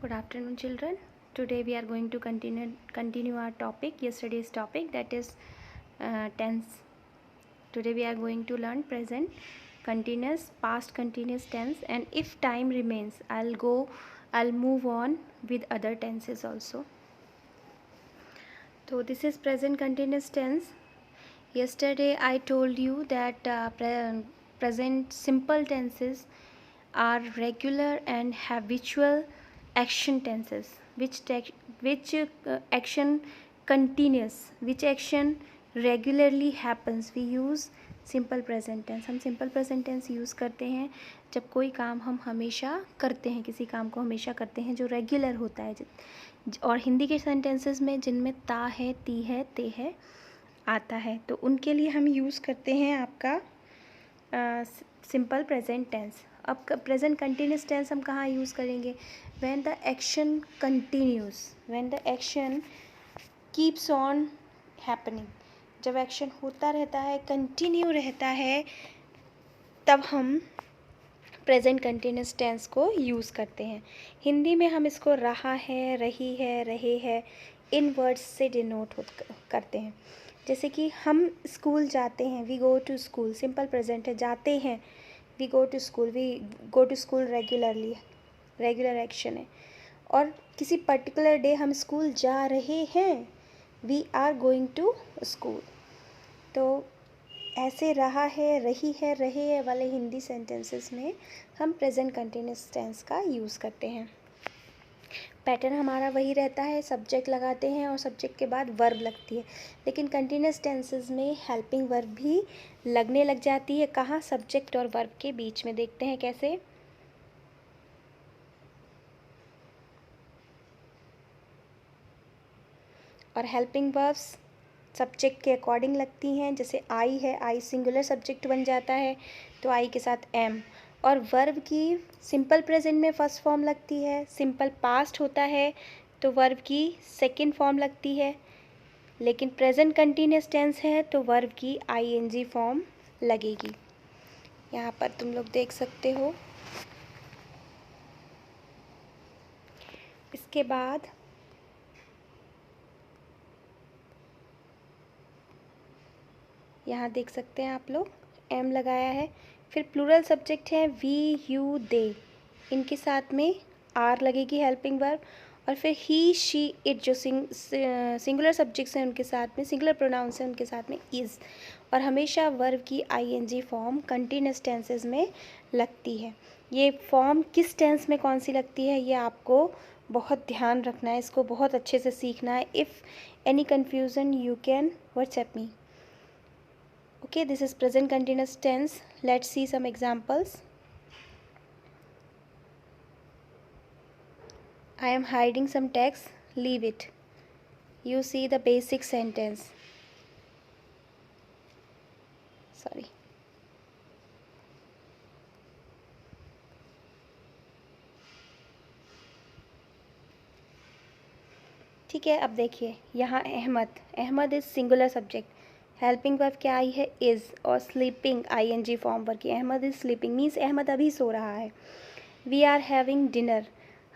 Good afternoon, children. Today we are going to continue our topic, yesterday's topic, that is tense. Today we are going to learn present continuous, past continuous tense, and if time remains, I'll move on with other tenses also. So this is present continuous tense. Yesterday I told you that present simple tenses are regular and habitual action tenses, which action continuous, which action regularly happens. We use simple present tense. हम simple present tense use करते हैं जब कोई काम हम हमेशा करते हैं, किसी काम को हमेशा करते हैं जो रेगुलर होता है. और हिंदी के सेंटेंसेस में जिनमें ता है, ती है, ते है आता है, तो उनके लिए हम यूज़ करते हैं आपका सिंपल प्रेजेंट टेंस. अब प्रेजेंट कंटिन्यूस टेंस हम कहाँ यूज़ करेंगे? When the action continuous, when the action keeps on happening. जब एक्शन होता रहता है, कंटिन्यू रहता है, तब हम प्रेजेंट कंटिन्यूस टेंस को यूज़ करते हैं. हिंदी में हम इसको रहा है, रही है, रहे है, इन वर्ड्स से डिनोट करते हैं. जैसे कि हम स्कूल जाते हैं, we go to school, simple present है. जाते हैं, we go to school, we go to school regularly, regular action है. और किसी पर्टिकुलर डे हम स्कूल जा रहे हैं, we are going to school. तो ऐसे रहा है, रही है, रहे है वाले हिंदी सेंटेंसेस में हम प्रेजेंट कंटिन्यूस टेंस का यूज़ करते हैं. पैटर्न हमारा वही रहता है, सब्जेक्ट लगाते हैं और सब्जेक्ट के बाद वर्ब लगती है. लेकिन कंटिन्यूस टेंसेस में हेल्पिंग वर्ब भी लगने लग जाती है. कहाँ? सब्जेक्ट और वर्ब के बीच में. देखते हैं कैसे. और हेल्पिंग वर्ब्स सब्जेक्ट के अकॉर्डिंग लगती हैं. जैसे आई है, आई सिंगुलर सब्जेक्ट बन जाता है तो आई के साथ एम. और वर्ब की सिंपल प्रेजेंट में फर्स्ट फॉर्म लगती है, सिंपल पास्ट होता है तो वर्ब की सेकंड फॉर्म लगती है. लेकिन प्रेजेंट कंटिन्यूस टेंस है तो वर्ब की आईएनजी फॉर्म लगेगी. यहाँ पर तुम लोग देख सकते हो. इसके बाद यहाँ देख सकते हैं आप लोग, एम लगाया है. फिर प्लूरल सब्जेक्ट है, वी, यू, दे, इनके साथ में आर लगेगी हेल्पिंग वर्ब. और फिर ही, शी, इट जो सिंगुलर सब्जेक्ट्स हैं उनके साथ में, सिंगुलर प्रोनाउंस हैं उनके साथ में इज़. और हमेशा वर्ब की आईएनजी फॉर्म कंटिन्यूस टेंसेस में लगती है. ये फॉर्म किस टेंस में कौन सी लगती है ये आपको बहुत ध्यान रखना है, इसको बहुत अच्छे से सीखना है. If any confusion you can WhatsApp me. Okay, this is present continuous tense. Let's see some examples. I am hiding some text. Leave it. You see the basic sentence. Sorry. ठीक है, अब देखिए यहाँ Ahmed, Ahmed is singular subject. Helping verb क्या आई है? Is. और sleeping ING form पर की Ahmed is sleeping means Ahmed अभी सो रहा है. वी आर हैविंग डिनर,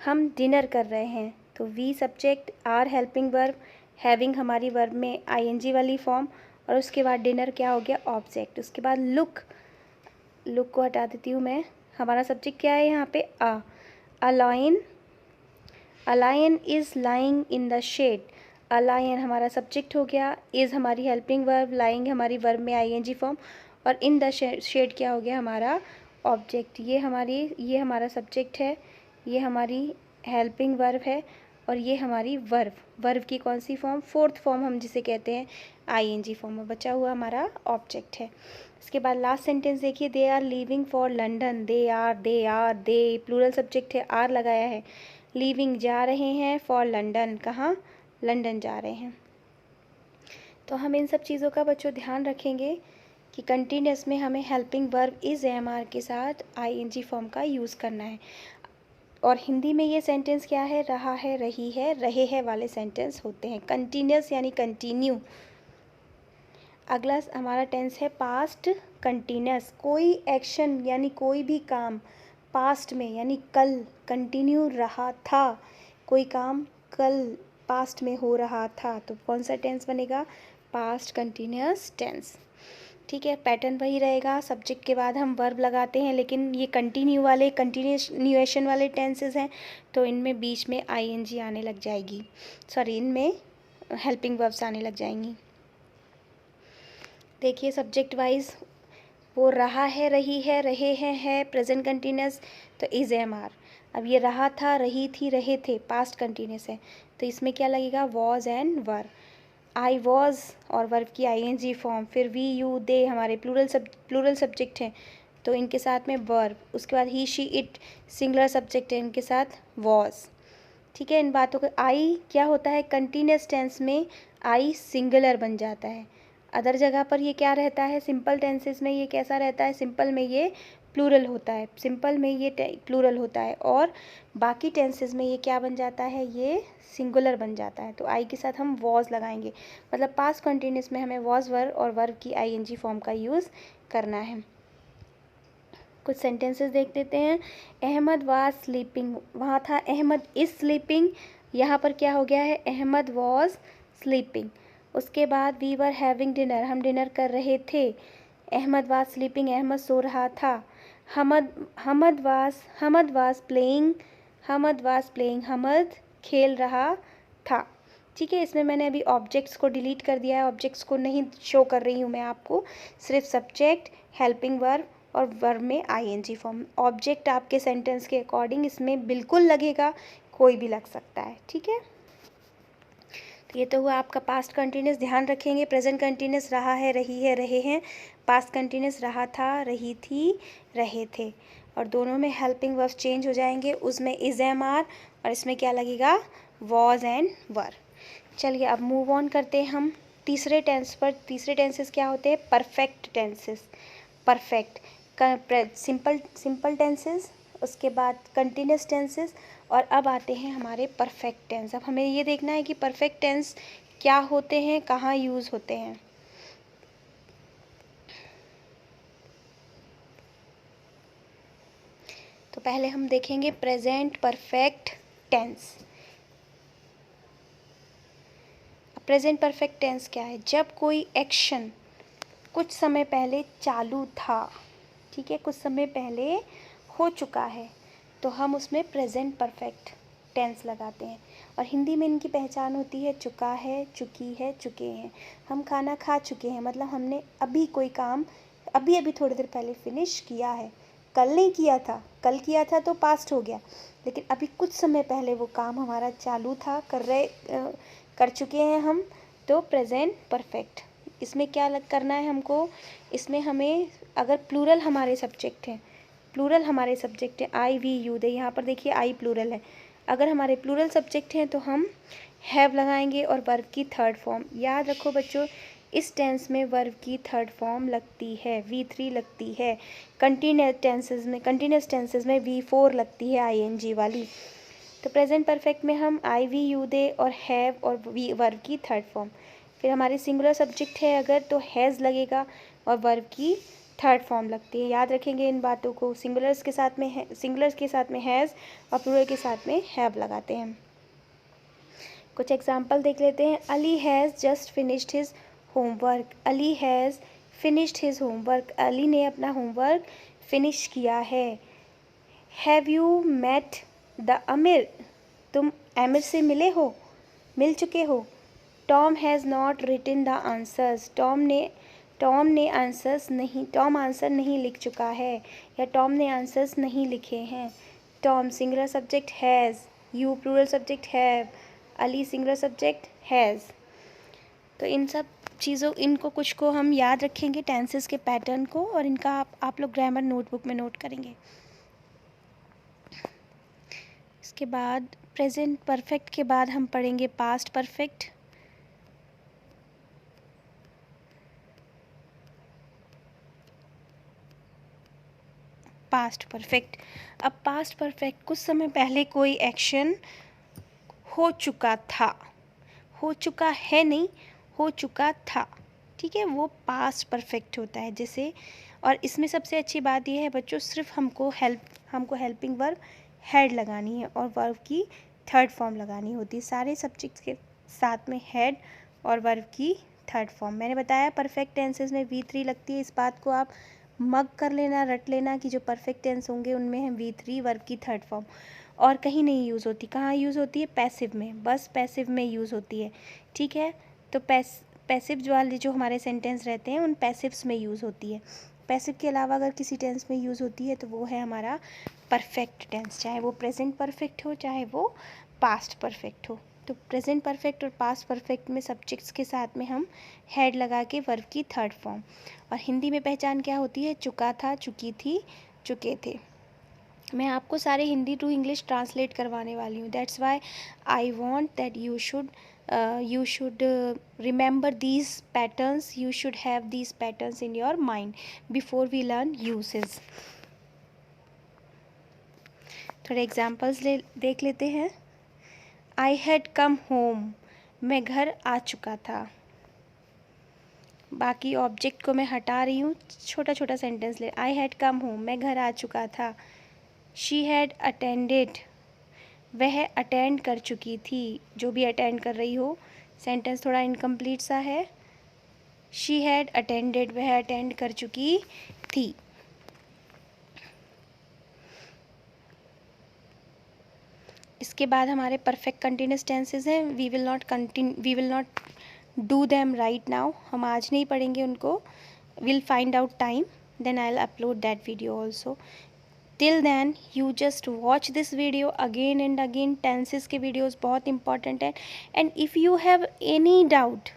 हम डिनर कर रहे हैं, तो we subject, are helping verb, having हमारी वर्ब में आईएनजी वाली फॉर्म, और उसके बाद डिनर क्या हो गया? ऑब्जेक्ट. उसके बाद लुक, लुक को हटा देती हूँ मैं. हमारा सब्जेक्ट क्या है यहाँ पे? A lion, a lion is lying in the shade. A lion हमारा सब्जेक्ट हो गया, इज़ हमारी हेल्पिंग वर्ब, लाइंग हमारी वर्ब में आईएनजी फॉर्म, और इन द शेड क्या हो गया? हमारा ऑब्जेक्ट. ये हमारा सब्जेक्ट है, ये हमारी हेल्पिंग वर्ब है, और ये हमारी वर्ब. वर्ब की कौन सी फॉर्म? फोर्थ फॉर्म हम जिसे कहते हैं आईएनजी फॉर्म में. बचा हुआ हमारा ऑब्जेक्ट है. इसके बाद लास्ट सेंटेंस देखिए. They are leaving for London. They plural subject है, आर लगाया है. लीविंग जा रहे हैं, फॉर लंदन कहाँ? लंदन जा रहे हैं. तो हम इन सब चीज़ों का बच्चों ध्यान रखेंगे कि कंटिन्यूस में हमें हेल्पिंग वर्ब इज़ एमआर के साथ आईएनजी फॉर्म का यूज़ करना है. और हिंदी में ये सेंटेंस क्या है? रहा है, रही है, रहे है वाले सेंटेंस होते हैं. कंटिन्यूस यानी कंटिन्यू. अगला हमारा टेंस है पास्ट कंटिन्यूस. कोई एक्शन यानी कोई भी काम पास्ट में यानी कल कंटिन्यू रहा था, कोई काम कल पास्ट में हो रहा था, तो कौन सा टेंस बनेगा? Past continuous tense. ठीक है, पैटर्न वही रहेगा, सब्जेक्ट के बाद हम वर्ब लगाते हैं, लेकिन ये कंटिन्यूएशन वाले टेंसेस हैं, तो इनमें बीच में आईएनजी आने लग जाएगी, सॉरी इनमें हेल्पिंग वर्ब्स आने लग जाएंगी। देखिए सब्जेक्ट वाइज वो रहा है, रही है, रहे हैं, है प्रेजेंट कंटिन्यूस, तो इज एम आर। अब ये रहा था, रही थी, रहे थे पास्ट कंटिन्यूस है, तो इसमें क्या लगेगा? Was and were. I was और वर्ब की आईएनजी फॉर्म, फिर वी यू दे हमारे प्लूरल सब्जेक्ट हैं, तो इनके साथ में वर्ब, उसके बाद ही शी इट सिंगुलर सब्जेक्ट है, इनके साथ वॉज। ठीक है, इन बातों का आई क्या होता है? कंटिन्यूस टेंस में आई सिंगुलर बन जाता है, अदर जगह पर ये क्या रहता है? सिंपल टेंसेस में ये कैसा रहता है? सिंपल में ये प्लूरल होता है, सिंपल में ये प्लूरल होता है, और बाकी टेंसेस में ये क्या बन जाता है? ये सिंगुलर बन जाता है। तो आई के साथ हम वॉज लगाएंगे, मतलब पास्ट कंटिन्यूस में हमें वॉज वर और वर्ब की आईएनजी फॉर्म का यूज़ करना है। कुछ सेंटेंसेस देख लेते हैं। अहमद वाज स्लीपिंग, वहाँ था अहमद इज़ स्लीपिंग, यहाँ पर क्या हो गया है? Ahmed was sleeping. उसके बाद वी वर हैविंग डिनर, हम डिनर कर रहे थे। अहमद वाज स्लीपिंग, अहमद सो रहा था। हमद वाज प्लेइंग, हमद खेल रहा था। ठीक है, इसमें मैंने अभी ऑब्जेक्ट्स को डिलीट कर दिया है, ऑब्जेक्ट्स को नहीं शो कर रही हूँ मैं आपको, सिर्फ सब्जेक्ट, हेल्पिंग वर्ब और वर्ब में आईएनजी फॉर्म। ऑब्जेक्ट आपके सेंटेंस के अकॉर्डिंग इसमें बिल्कुल लगेगा, कोई भी लग सकता है। ठीक है, तो ये तो हुआ आपका पास्ट कंटिन्यूस। ध्यान रखेंगे, प्रेजेंट कंटिन्यूस रहा है, रही है, रहे हैं। पास्ट कंटिन्यूस रहा था, रही थी, रहे थे, और दोनों में हेल्पिंग वर्ब्स चेंज हो जाएंगे, उसमें इज एम आर और इसमें क्या लगेगा? वॉज एंड वर। चलिए अब मूव ऑन करते हैं हम तीसरे टेंस पर। तीसरे टेंसेस क्या होते हैं? Perfect tenses. Perfect, simple tenses, उसके बाद कंटिन्यूस टेंसेस, और अब आते हैं हमारे परफेक्ट टेंस। अब हमें ये देखना है कि परफेक्ट टेंस क्या होते हैं, कहाँ यूज़ होते हैं। तो पहले हम देखेंगे present perfect tense. Present perfect tense क्या है? जब कोई एक्शन कुछ समय पहले चालू था, ठीक है, कुछ समय पहले हो चुका है, तो हम उसमें प्रेजेंट परफेक्ट टेंस लगाते हैं। और हिंदी में इनकी पहचान होती है चुका है, चुकी है, चुके हैं। हम खाना खा चुके हैं, मतलब हमने अभी कोई काम अभी थोड़ी देर पहले फिनिश किया है, कल नहीं किया था, कल किया था तो पास्ट हो गया, लेकिन अभी कुछ समय पहले वो काम हमारा चालू था, कर चुके हैं हम, तो प्रेजेंट परफेक्ट। इसमें क्या करना है हमको? इसमें हमें अगर प्लूरल हमारे सब्जेक्ट हैं, आई वी यू दे, यहाँ पर देखिए आई प्लूरल है, अगर हमारे प्लूरल सब्जेक्ट हैं तो हम हैव लगाएंगे और वर्ब की थर्ड फॉर्म। याद रखो बच्चों, इस टेंस में वर्ब की थर्ड फॉर्म लगती है, V3 लगती है। कंटिन्यूस टेंसेस में V4 लगती है आईएनजी वाली। तो प्रेजेंट परफेक्ट में हम आई वी यू दे और हैव और वर्ब की थर्ड फॉर्म। फिर हमारे सिंगुलर सब्जेक्ट है अगर, तो हैज़ लगेगा और वर्ब की थर्ड फॉर्म लगती है। याद रखेंगे इन बातों को, सिंगुलर्स के साथ में हैज़ और प्लूरल के साथ में हैव लगाते हैं। कुछ एग्जाम्पल देख लेते हैं। Ali has just finished his homework, Ali has finished his homework, Ali ने अपना होमवर्क फिनिश किया है। Have you met the Aamir, तुम आमिर से मिल चुके हो। Tom has not written the answers, Tom answer नहीं लिख चुका है, या टॉम ने आंसर्स नहीं लिखे हैं। Tom singular subject has, you plural subject have, Ali singular subject has. तो इन सब चीज़ों कुछ को हम याद रखेंगे, टेंसेस के पैटर्न को, और इनका आप लोग ग्रामर नोटबुक में नोट करेंगे। इसके बाद प्रेजेंट परफेक्ट के बाद हम पढ़ेंगे पास्ट परफेक्ट। पास्ट परफेक्ट, अब पास्ट परफेक्ट कुछ समय पहले कोई एक्शन हो चुका था, हो चुका है नहीं, हो चुका था, ठीक है, वो पास्ट परफेक्ट होता है। जैसे और इसमें सबसे अच्छी बात यह है बच्चों, सिर्फ हमको हेल्पिंग वर्ब हैड लगानी है और वर्ब की थर्ड फॉर्म लगानी होती है। सारे सब्जेक्ट्स के साथ में हैड और वर्ब की थर्ड फॉर्म। मैंने बताया परफेक्ट टेंसेस में V3 लगती है। इस बात को आप मग कर लेना, रट लेना कि जो परफेक्ट टेंस होंगे उनमें है V3 वर्ब की थर्ड फॉर्म। और कहीं नहीं यूज़ होती। कहाँ यूज़ होती है? पैसिव में, बस पैसिव में यूज़ होती है। ठीक है, तो पैसिव वाले जो हमारे सेंटेंस रहते हैं उन पैसिव्स में यूज़ होती है। पैसिव के अलावा अगर किसी टेंस में यूज़ होती है तो वो है हमारा परफेक्ट टेंस, चाहे वो प्रेजेंट परफेक्ट हो चाहे वो पास्ट परफेक्ट हो। तो प्रेजेंट परफेक्ट और पास्ट परफेक्ट में सब्जेक्ट्स के साथ में हम हैड लगा के वर्ब की थर्ड फॉर्म। और हिंदी में पहचान क्या होती है? चुका था, चुकी थी, चुके थे। मैं आपको सारे हिंदी टू इंग्लिश ट्रांसलेट करवाने वाली हूँ। That's why I want that you should remember these patterns. You should have these patterns in your mind before we learn uses. थोड़े एग्जाम्पल्स देख लेते हैं। I had come home, मैं घर आ चुका था। बाकी ऑब्जेक्ट को मैं हटा रही हूँ, छोटा छोटा सेंटेंस ले। I had come home, मैं घर आ चुका था। She had attended, वह अटेंड कर चुकी थी। जो भी अटेंड कर रही हो, सेंटेंस थोड़ा इनकम्प्लीट सा है। शी हैड अटेंडेड, वह अटेंड कर चुकी थी। इसके बाद हमारे परफेक्ट कंटिन्यूस टेंसेस हैं। We will not do them right now, हम आज नहीं पढ़ेंगे उनको। Will find out time, then I will upload that video also. Till then you just watch this video again and again. Tenses के videos बहुत important हैं। And if you have any doubt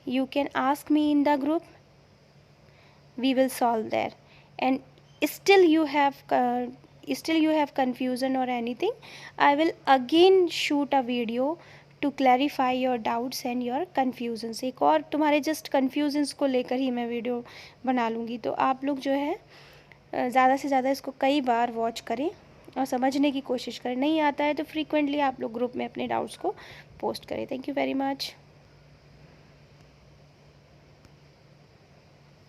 you can ask me in the group, we will solve there. And still you have confusion or anything, I will again shoot a video to clarify your doubts and your confusions. एक और तुम्हारे just confusions को लेकर ही मैं video बना लूँगी। तो आप लोग जो है ज़्यादा से ज़्यादा इसको कई बार वॉच करें और समझने की कोशिश करें। नहीं आता है तो फ्रीक्वेंटली आप लोग ग्रुप में अपने डाउट्स को पोस्ट करें। Thank you very much.